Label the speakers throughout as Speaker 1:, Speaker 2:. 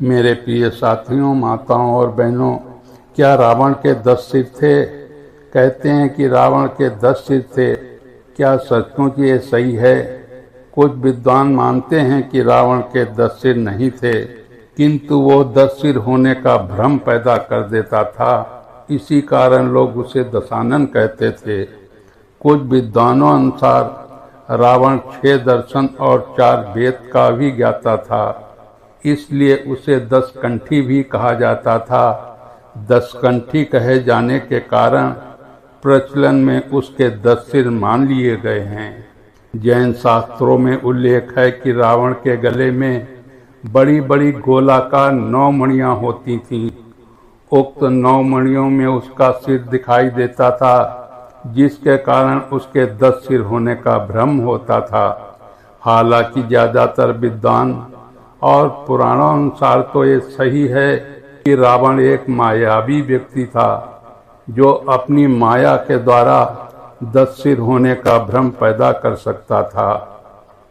Speaker 1: मेरे प्रिय साथियों, माताओं और बहनों, क्या रावण के 10 सिर थे? कहते हैं कि रावण के 10 सिर थे। क्या सचमुच ये सही है? कुछ विद्वान मानते हैं कि रावण के 10 सिर नहीं थे, किंतु वो 10 सिर होने का भ्रम पैदा कर देता था। इसी कारण लोग उसे दशानन कहते थे। कुछ विद्वानों अनुसार रावण 6 दर्शन और 4 वेद का भी ज्ञाता था, इसलिए उसे 10 कंठी भी कहा जाता था। 10 कंठी कहे जाने के कारण प्रचलन में उसके 10 सिर मान लिए गए हैं। जैन शास्त्रों में उल्लेख है कि रावण के गले में बड़ी बड़ी गोलाकार 9 मणियां होती थीं। उक्त 9 मणियों में उसका सिर दिखाई देता था, जिसके कारण उसके 10 सिर होने का भ्रम होता था। हालांकि ज्यादातर विद्वान और पुराणों अनुसार तो ये सही है कि रावण एक मायावी व्यक्ति था, जो अपनी माया के द्वारा 10 सिर होने का भ्रम पैदा कर सकता था।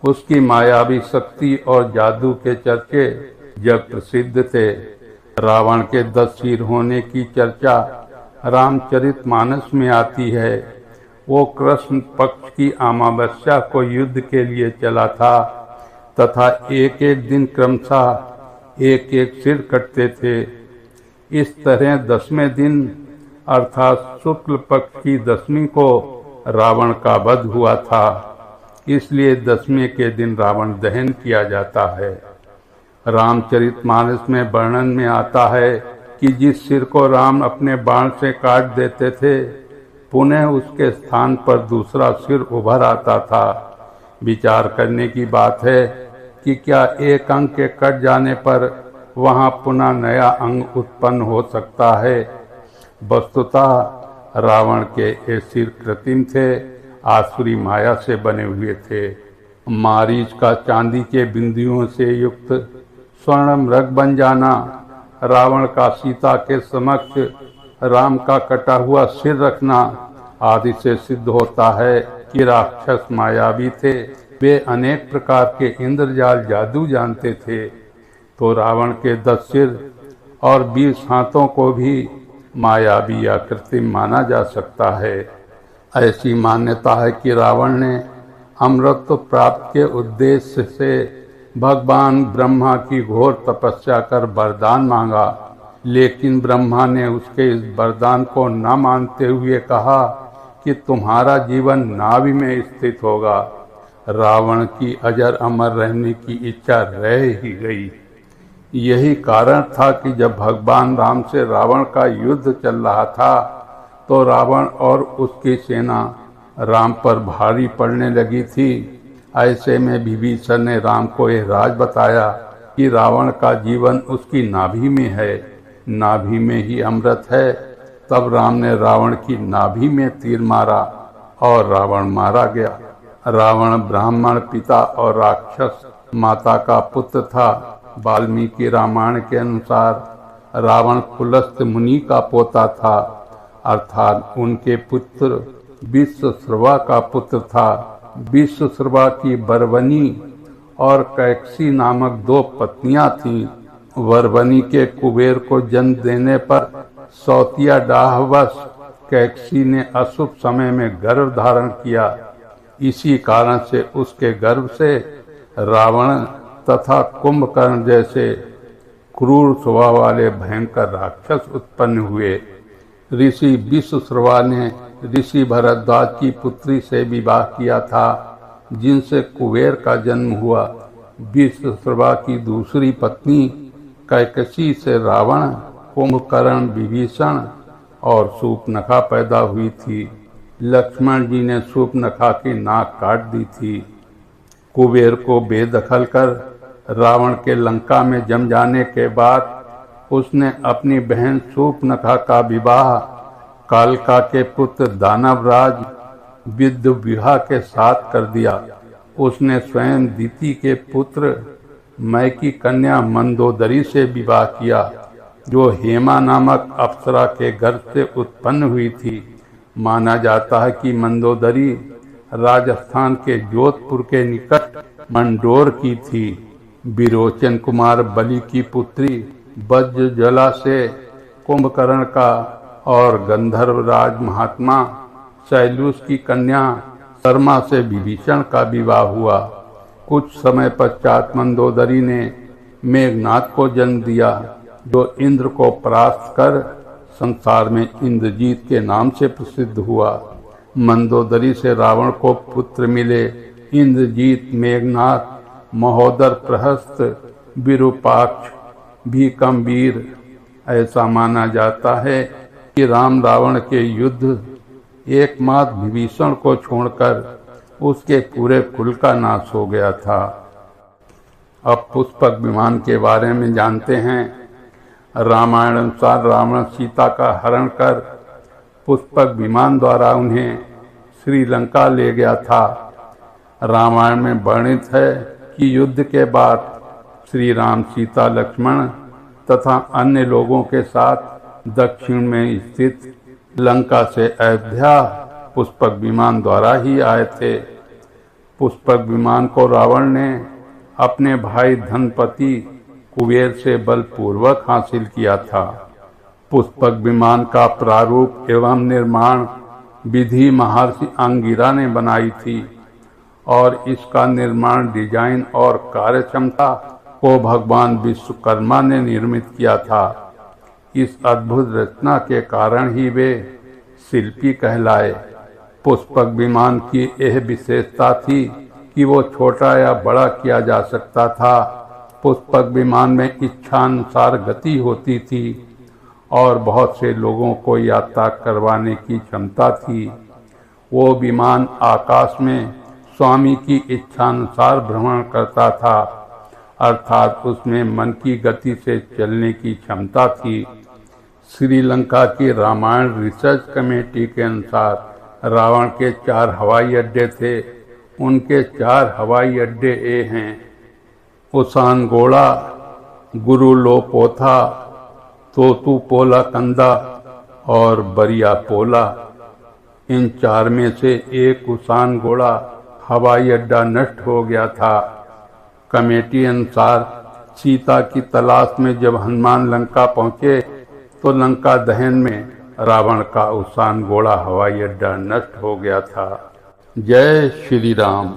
Speaker 1: उसकी मायावी शक्ति और जादू के चर्चे जग प्रसिद्ध थे। रावण के 10 सिर होने की चर्चा रामचरितमानस में आती है। वो कृष्ण पक्ष की अमावस्या को युद्ध के लिए चला था तथा एक एक दिन क्रमशः एक एक सिर कटते थे। इस तरह 10वें दिन अर्थात शुक्ल पक्ष की 10वीं को रावण का वध हुआ था। इसलिए 10वें के दिन रावण दहन किया जाता है। रामचरितमानस में वर्णन में आता है कि जिस सिर को राम अपने बाण से काट देते थे, पुनः उसके स्थान पर दूसरा सिर उभर आता था। विचार करने की बात है कि क्या एक अंग के कट जाने पर वहां पुनः नया अंग उत्पन्न हो सकता है? वस्तुतः रावण के ये सिर कृत्रिम थे, आसुरी माया से बने हुए थे। मारीच का चांदी के बिंदुओं से युक्त स्वर्ण मृग बन जाना, रावण का सीता के समक्ष राम का कटा हुआ सिर रखना आदि से सिद्ध होता है कि राक्षस मायावी थे। वे अनेक प्रकार के इंद्रजाल जादू जानते थे। तो रावण के 10 सिर और 20 हाथों को भी मायावी या कृत्रिम माना जा सकता है। ऐसी मान्यता है कि रावण ने अमृत प्राप्त के उद्देश्य से भगवान ब्रह्मा की घोर तपस्या कर वरदान मांगा, लेकिन ब्रह्मा ने उसके इस वरदान को न मानते हुए कहा कि तुम्हारा जीवन नाभि में स्थित होगा। रावण की अजर अमर रहने की इच्छा रह ही गई। यही कारण था कि जब भगवान राम से रावण का युद्ध चल रहा था, तो रावण और उसकी सेना राम पर भारी पड़ने लगी थी। ऐसे में विभीषण ने राम को यह राज बताया कि रावण का जीवन उसकी नाभि में है, नाभि में ही अमृत है। तब राम ने रावण की नाभि में तीर मारा और रावण मारा गया। रावण ब्राह्मण पिता और राक्षस माता का पुत्र था। वाल्मीकि रामायण के अनुसार रावण पुलस्त्य मुनि का पोता था, अर्थात उनके पुत्र विश्वश्रवा का पुत्र था। विश्वश्रवा की बरबनी और कैकसी नामक 2 पत्नियां थीं। बरबनी के कुबेर को जन्म देने पर सौतिया डाहवश कैकसी ने अशुभ समय में गर्भ धारण किया। इसी कारण से उसके गर्भ से रावण तथा कुंभकर्ण जैसे क्रूर स्वभाव वाले भयंकर राक्षस उत्पन्न हुए। ऋषि विश्वश्रवा ने ऋषि भरद्वाज की पुत्री से विवाह किया था, जिनसे कुबेर का जन्म हुआ। विश्वश्रवा की दूसरी पत्नी कैकसी से रावण, कुंभकर्ण, विभीषण और शूर्पणखा पैदा हुई थी। लक्ष्मण जी ने शूर्पणखा की नाक काट दी थी। कुबेर को बेदखल कर रावण के लंका में जम जाने के बाद उसने अपनी बहन शूर्पणखा का विवाह कालका के पुत्र दानवराज विद्युविहा के साथ कर दिया। उसने स्वयं दिति के पुत्र मय की कन्या मंदोदरी से विवाह किया, जो हेमा नामक अप्सरा के गर्भ से उत्पन्न हुई थी। माना जाता है कि मंदोदरी राजस्थान के जोधपुर के निकट मंडोर की थी। विरोचन कुमार बलि की पुत्री वज्रज्वाला से कुंभकर्ण का और गंधर्वराज महात्मा शैलूष की कन्या शर्मा से विभीषण का विवाह हुआ। कुछ समय पश्चात मंदोदरी ने मेघनाद को जन्म दिया, जो इंद्र को परास्त कर संसार में इंद्रजीत के नाम से प्रसिद्ध हुआ। मंदोदरी से रावण को पुत्र मिले। इंद्रजीत, मेघनाद, महोदर, प्रहस्त, विरूपाक्ष, भीकमवीर। ऐसा माना जाता है कि राम रावण के युद्ध एकमात्र विभीषण को छोड़कर उसके पूरे कुल का नाश हो गया था। अब पुष्पक विमान के बारे में जानते हैं। रामायण अनुसार रावण सीता का हरण कर पुष्पक विमान द्वारा उन्हें श्रीलंका ले गया था। रामायण में वर्णित है कि युद्ध के बाद श्री राम, सीता, लक्ष्मण तथा अन्य लोगों के साथ दक्षिण में स्थित लंका से अयोध्या पुष्पक विमान द्वारा ही आए थे। पुष्पक विमान को रावण ने अपने भाई धनपति कुबेर से बलपूर्वक हासिल किया था। पुष्पक विमान का प्रारूप एवं निर्माण विधि महर्षि अंगिरा ने बनाई थी और इसका निर्माण, डिजाइन और कार्यक्षमता को भगवान विश्वकर्मा ने निर्मित किया था। इस अद्भुत रचना के कारण ही वे शिल्पी कहलाए। पुष्पक विमान की यह विशेषता थी कि वो छोटा या बड़ा किया जा सकता था। पुष्पक विमान में इच्छानुसार गति होती थी और बहुत से लोगों को यात्रा करवाने की क्षमता थी। वो विमान आकाश में स्वामी की इच्छानुसार भ्रमण करता था, अर्थात उसमें मन की गति से चलने की क्षमता थी। श्रीलंका की रामायण रिसर्च कमेटी के अनुसार रावण के 4 हवाई अड्डे थे। उनके 4 हवाई अड्डे ये हैं: उसानगोड़ा, गुरुलोपोथा, तोतुपोलाकंदा और बरियापोला। इन 4 में से एक उसानगोड़ा हवाई अड्डा नष्ट हो गया था। कमेटी अनुसार सीता की तलाश में जब हनुमान लंका पहुंचे तो लंका दहन में रावण का उसानगोड़ा हवाई अड्डा नष्ट हो गया था। जय श्री राम।